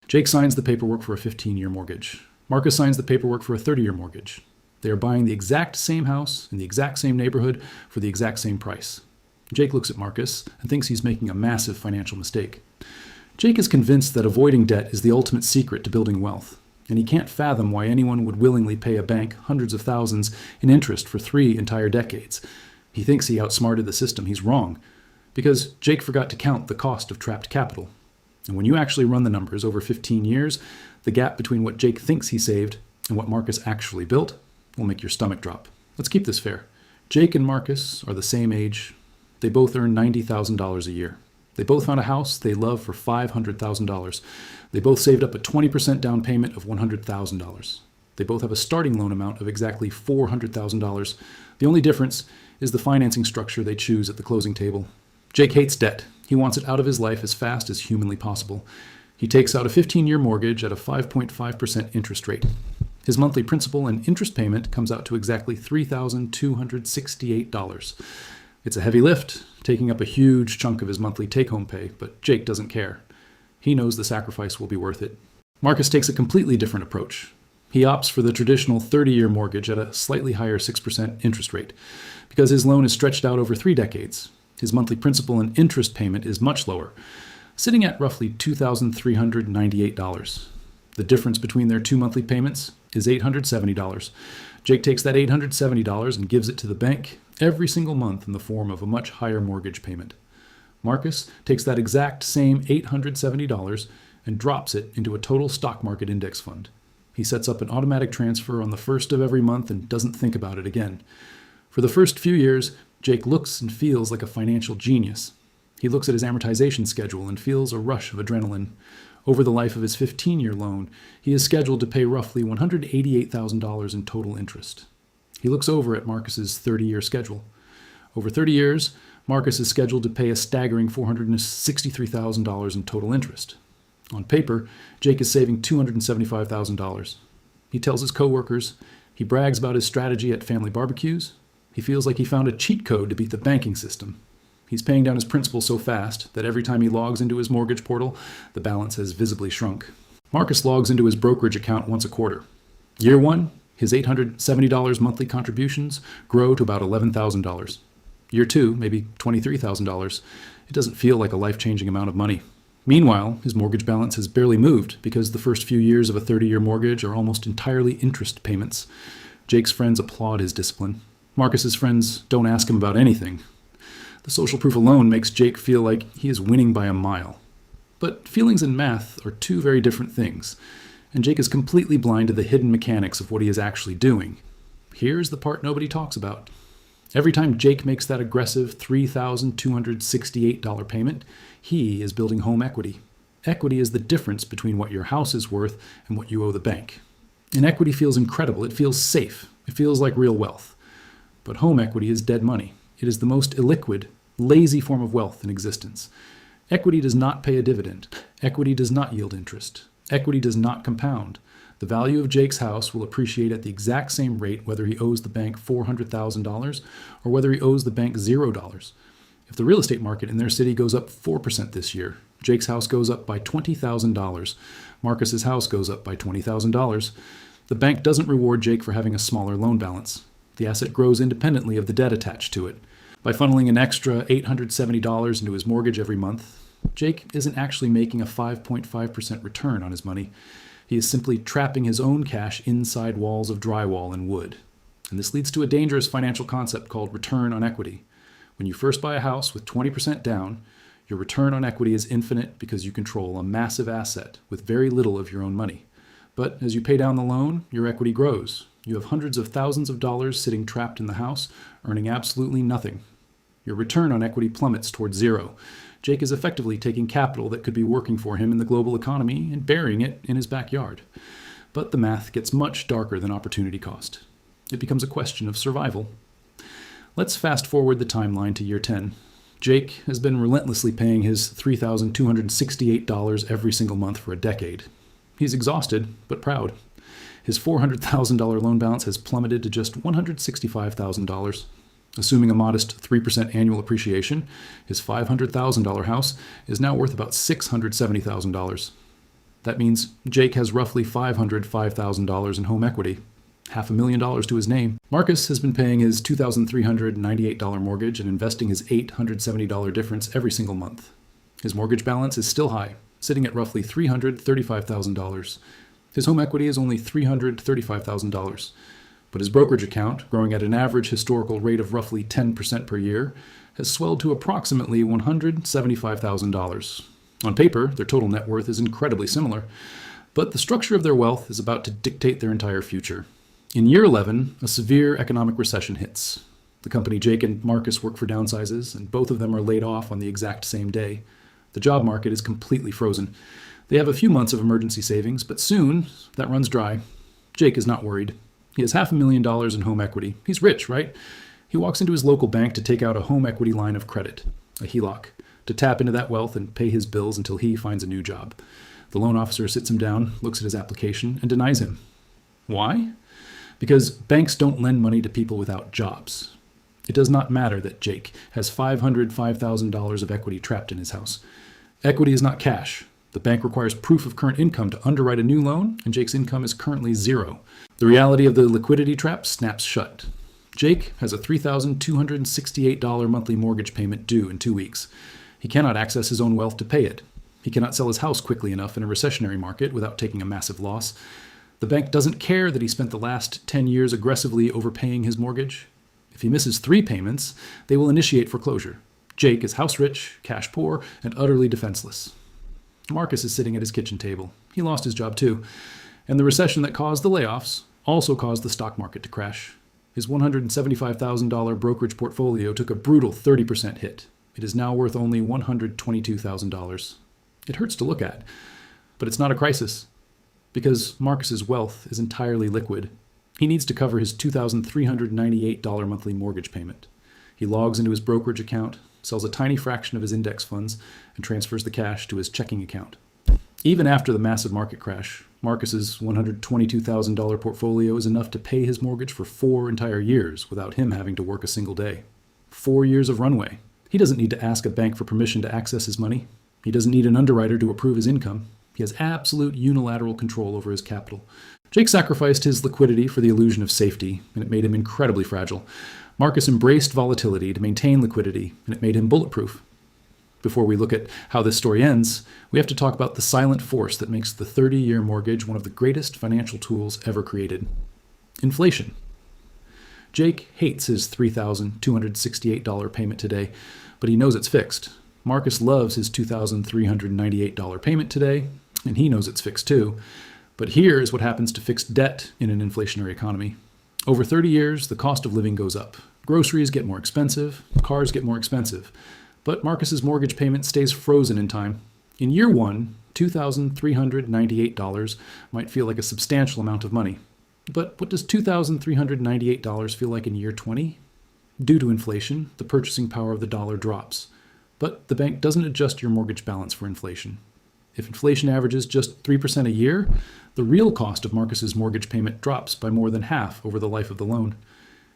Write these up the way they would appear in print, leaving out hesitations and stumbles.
Jake signs the paperwork for a 15-year mortgage. Marcus signs the paperwork for a 30-year mortgage. They are buying the exact same house in the exact same neighborhood for the exact same price. Jake looks at Marcus and thinks he's making a massive financial mistake. Jake is convinced that avoiding debt is the ultimate secret to building wealth, and he can't fathom why anyone would willingly pay a bank hundreds of thousands in interest for 3 entire decades. He thinks he outsmarted the system. He's wrong, because Jake forgot to count the cost of trapped capital. And when you actually run the numbers over 15 years, the gap between what Jake thinks he saved and what Marcus actually built will make your stomach drop. Let's keep this fair. Jake and Marcus are the same age. They both earn $90,000 a year. They both found a house they love for $500,000. They both saved up a 20% down payment of $100,000. They both have a starting loan amount of exactly $400,000. The only difference is the financing structure they choose at the closing table. Jake hates debt. He wants it out of his life as fast as humanly possible. He takes out a 15-year mortgage at a 5.5% interest rate. His monthly principal and interest payment comes out to exactly $3,268. It's a heavy lift, taking up a huge chunk of his monthly take-home pay, but Jake doesn't care. He knows the sacrifice will be worth it. Marcus takes a completely different approach. He opts for the traditional 30-year mortgage at a slightly higher 6% interest rate, because his loan is stretched out over 3 decades. His monthly principal and interest payment is much lower, sitting at roughly $2,398. The difference between their 2 monthly payments is $870. Jake takes that $870 and gives it to the bank every single month in the form of a much higher mortgage payment. Marcus takes that exact same $870 and drops it into a total stock market index fund. He sets up an automatic transfer on the first of every month and doesn't think about it again. For the first few years, Jake looks and feels like a financial genius. He looks at his amortization schedule and feels a rush of adrenaline. Over the life of his 15-year loan, he is scheduled to pay roughly $188,000 in total interest. He looks over at Marcus's 30-year schedule. Over 30 years, Marcus is scheduled to pay a staggering $463,000 in total interest. On paper, Jake is saving $275,000. He tells his coworkers, he brags about his strategy at family barbecues. He feels like he found a cheat code to beat the banking system. He's paying down his principal so fast that every time he logs into his mortgage portal, the balance has visibly shrunk. Marcus logs into his brokerage account once a quarter. Year 1, his $870 monthly contributions grow to about $11,000. Year 2, maybe $23,000. It doesn't feel like a life-changing amount of money. Meanwhile, his mortgage balance has barely moved because the first few years of a 30-year mortgage are almost entirely interest payments. Jake's friends applaud his discipline. Marcus's friends don't ask him about anything. The social proof alone makes Jake feel like he is winning by a mile. But feelings and math are 2 very different things, and Jake is completely blind to the hidden mechanics of what he is actually doing. Here's the part nobody talks about. Every time Jake makes that aggressive $3,268 payment, he is building home equity. Equity is the difference between what your house is worth and what you owe the bank. And equity feels incredible. It feels safe. It feels like real wealth. But home equity is dead money. It is the most illiquid, lazy form of wealth in existence. Equity does not pay a dividend. Equity does not yield interest. Equity does not compound. The value of Jake's house will appreciate at the exact same rate whether he owes the bank $400,000 or whether he owes the bank $0. If the real estate market in their city goes up 4% this year, Jake's house goes up by $20,000. Marcus's house goes up by $20,000. The bank doesn't reward Jake for having a smaller loan balance. The asset grows independently of the debt attached to it. By funneling an extra $870 into his mortgage every month, Jake isn't actually making a 5.5% return on his money. He is simply trapping his own cash inside walls of drywall and wood. And this leads to a dangerous financial concept called return on equity. When you first buy a house with 20% down, your return on equity is infinite because you control a massive asset with very little of your own money. But as you pay down the loan, your equity grows. You have hundreds of thousands of dollars sitting trapped in the house, earning absolutely nothing. Your return on equity plummets towards 0. Jake is effectively taking capital that could be working for him in the global economy and burying it in his backyard. But the math gets much darker than opportunity cost. It becomes a question of survival. Let's fast forward the timeline to year 10. Jake has been relentlessly paying his $3,268 every single month for a decade. He's exhausted, but proud. His $400,000 loan balance has plummeted to just $165,000. Assuming a modest 3% annual appreciation, his $500,000 house is now worth about $670,000. That means Jake has roughly $505,000 in home equity, $500,000 to his name. Marcus has been paying his $2,398 mortgage and investing his $870 difference every single month. His mortgage balance is still high, sitting at roughly $335,000. His home equity is only $335,000, but his brokerage account, growing at an average historical rate of roughly 10% per year, has swelled to approximately $175,000. On paper, their total net worth is incredibly similar, but the structure of their wealth is about to dictate their entire future. In year 11, a severe economic recession hits. The company Jake and Marcus work for downsizes, and both of them are laid off on the exact same day. The job market is completely frozen. They have a few months of emergency savings, but soon that runs dry. Jake is not worried. He has $500,000 in home equity. He's rich, right? He walks into his local bank to take out a home equity line of credit, a HELOC, to tap into that wealth and pay his bills until he finds a new job. The loan officer sits him down, looks at his application, and denies him. Why? Because banks don't lend money to people without jobs. It does not matter that Jake has $505,000 of equity trapped in his house. Equity is not cash. The bank requires proof of current income to underwrite a new loan, and Jake's income is currently zero. The reality of the liquidity trap snaps shut. Jake has a $3,268 monthly mortgage payment due in 2 weeks. He cannot access his own wealth to pay it. He cannot sell his house quickly enough in a recessionary market without taking a massive loss. The bank doesn't care that he spent the last 10 years aggressively overpaying his mortgage. If he misses 3 payments, they will initiate foreclosure. Jake is house rich, cash poor, and utterly defenseless. Marcus is sitting at his kitchen table. He lost his job too. And the recession that caused the layoffs also caused the stock market to crash. His $175,000 brokerage portfolio took a brutal 30% hit. It is now worth only $122,000. It hurts to look at, but it's not a crisis, because Marcus's wealth is entirely liquid. He needs to cover his $2,398 monthly mortgage payment. He logs into his brokerage account, sells a tiny fraction of his index funds, and transfers the cash to his checking account. Even after the massive market crash, Marcus's $122,000 portfolio is enough to pay his mortgage for 4 entire years without him having to work a single day. 4 years of runway. He doesn't need to ask a bank for permission to access his money. He doesn't need an underwriter to approve his income. He has absolute unilateral control over his capital. Jake sacrificed his liquidity for the illusion of safety, and it made him incredibly fragile. Marcus embraced volatility to maintain liquidity, and it made him bulletproof. Before we look at how this story ends, we have to talk about the silent force that makes the 30-year mortgage one of the greatest financial tools ever created: inflation. Jake hates his $3,268 payment today, but he knows it's fixed. Marcus loves his $2,398 payment today, and he knows it's fixed too. But here is what happens to fixed debt in an inflationary economy. Over 30 years, the cost of living goes up. Groceries get more expensive, cars get more expensive. But Marcus's mortgage payment stays frozen in time. In year 1, $2,398 might feel like a substantial amount of money. But what does $2,398 feel like in year 20? Due to inflation, the purchasing power of the dollar drops. But the bank doesn't adjust your mortgage balance for inflation. If inflation averages just 3% a year, the real cost of Marcus's mortgage payment drops by more than half over the life of the loan.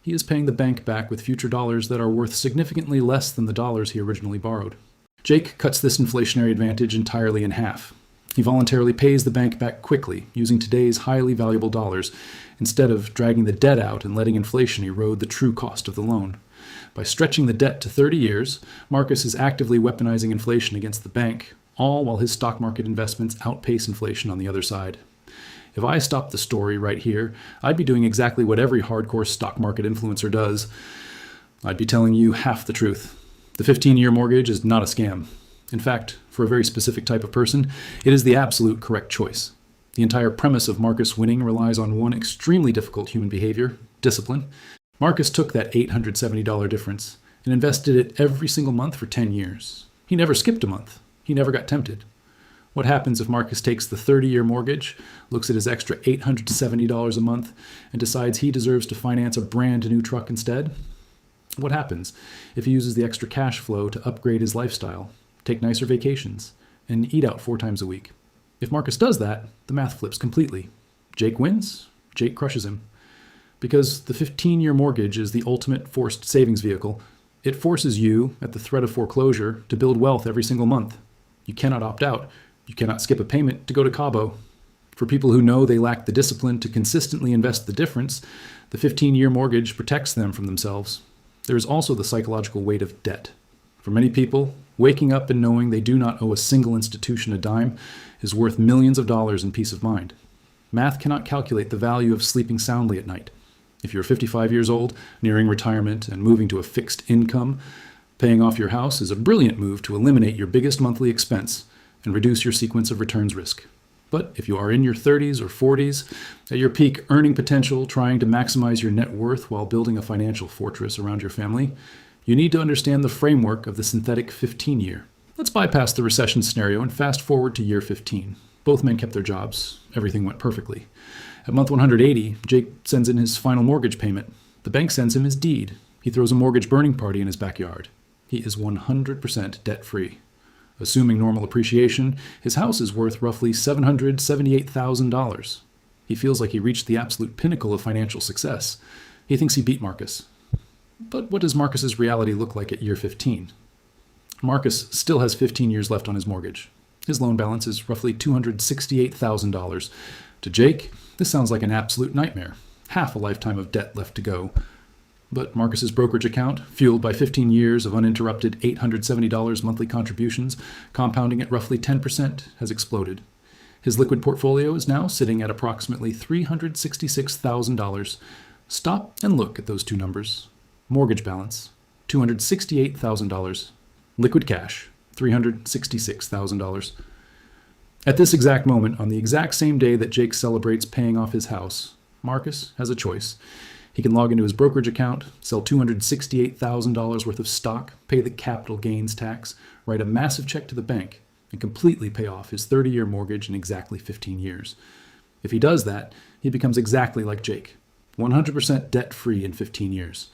He is paying the bank back with future dollars that are worth significantly less than the dollars he originally borrowed. Jake cuts this inflationary advantage entirely in half. He voluntarily pays the bank back quickly, using today's highly valuable dollars, instead of dragging the debt out and letting inflation erode the true cost of the loan. By stretching the debt to 30 years, Marcus is actively weaponizing inflation against the bank, all while his stock market investments outpace inflation on the other side. If I stopped the story right here, I'd be doing exactly what every hardcore stock market influencer does. I'd be telling you half the truth. The 15-year mortgage is not a scam. In fact, for a very specific type of person, it is the absolute correct choice. The entire premise of Marcus winning relies on one extremely difficult human behavior: discipline. Marcus took that $870 difference and invested it every single month for 10 years. He never skipped a month. He never got tempted. What happens if Marcus takes the 30-year mortgage, looks at his extra $870 a month, and decides he deserves to finance a brand new truck instead? What happens if he uses the extra cash flow to upgrade his lifestyle, take nicer vacations, and eat out 4 times a week? If Marcus does that, the math flips completely. Jake wins, Jake crushes him. Because the 15-year mortgage is the ultimate forced savings vehicle. It forces you, at the threat of foreclosure, to build wealth every single month. You cannot opt out. You cannot skip a payment to go to Cabo. For people who know they lack the discipline to consistently invest the difference, the 15-year mortgage protects them from themselves. There is also the psychological weight of debt. For many people, waking up and knowing they do not owe a single institution a dime is worth millions of dollars in peace of mind. Math cannot calculate the value of sleeping soundly at night. If you're 55 years old, nearing retirement, and moving to a fixed income, paying off your house is a brilliant move to eliminate your biggest monthly expense and reduce your sequence of returns risk. But if you are in your 30s or 40s, at your peak earning potential, trying to maximize your net worth while building a financial fortress around your family, you need to understand the framework of the synthetic 15-year. Let's bypass the recession scenario and fast forward to year 15. Both men kept their jobs. Everything went perfectly. At month 180, Jake sends in his final mortgage payment. The bank sends him his deed. He throws a mortgage burning party in his backyard. He is 100% debt-free. Assuming normal appreciation, his house is worth roughly $778,000. He feels like he reached the absolute pinnacle of financial success. He thinks he beat Marcus. But what does Marcus's reality look like at year 15? Marcus still has 15 years left on his mortgage. His loan balance is roughly $268,000. To Jake, this sounds like an absolute nightmare. Half a lifetime of debt left to go. But Marcus's brokerage account, fueled by 15 years of uninterrupted $870 monthly contributions, compounding at roughly 10%, has exploded. His liquid portfolio is now sitting at approximately $366,000. Stop and look at those two numbers. Mortgage balance, $268,000. Liquid cash, $366,000. At this exact moment, on the exact same day that Jake celebrates paying off his house, Marcus has a choice. He can log into his brokerage account, sell $268,000 worth of stock, pay the capital gains tax, write a massive check to the bank, and completely pay off his 30-year mortgage in exactly 15 years. If he does that, he becomes exactly like Jake, 100% debt-free in 15 years.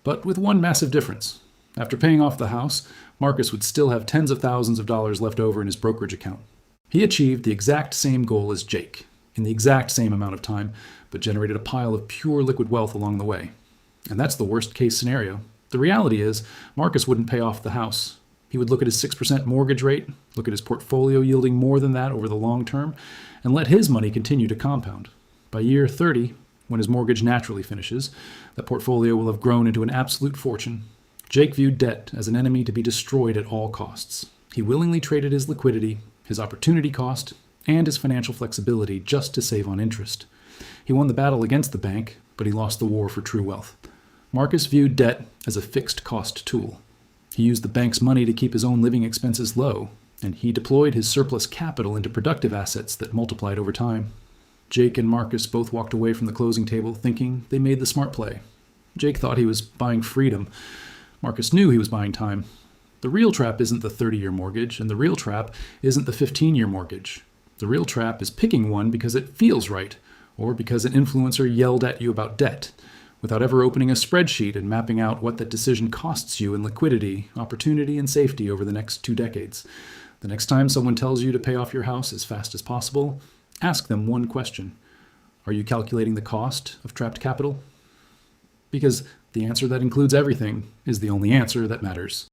But with one massive difference. After paying off the house, Marcus would still have tens of thousands of dollars left over in his brokerage account. He achieved the exact same goal as Jake, in the exact same amount of time, but generated a pile of pure liquid wealth along the way. And that's the worst case scenario. The reality is, Marcus wouldn't pay off the house. He would look at his 6% mortgage rate, look at his portfolio yielding more than that over the long term, and let his money continue to compound. By year 30, when his mortgage naturally finishes, that portfolio will have grown into an absolute fortune. Jake viewed debt as an enemy to be destroyed at all costs. He willingly traded his liquidity, his opportunity cost, and his financial flexibility just to save on interest. He won the battle against the bank, but he lost the war for true wealth. Marcus viewed debt as a fixed cost tool. He used the bank's money to keep his own living expenses low, and he deployed his surplus capital into productive assets that multiplied over time. Jake and Marcus both walked away from the closing table thinking they made the smart play. Jake thought he was buying freedom. Marcus knew he was buying time. The real trap isn't the 30-year mortgage, and the real trap isn't the 15-year mortgage. The real trap is picking one because it feels right, or because an influencer yelled at you about debt, without ever opening a spreadsheet and mapping out what that decision costs you in liquidity, opportunity, and safety over the next 2 decades. The next time someone tells you to pay off your house as fast as possible, ask them one question. Are you calculating the cost of trapped capital? Because the answer that includes everything is the only answer that matters.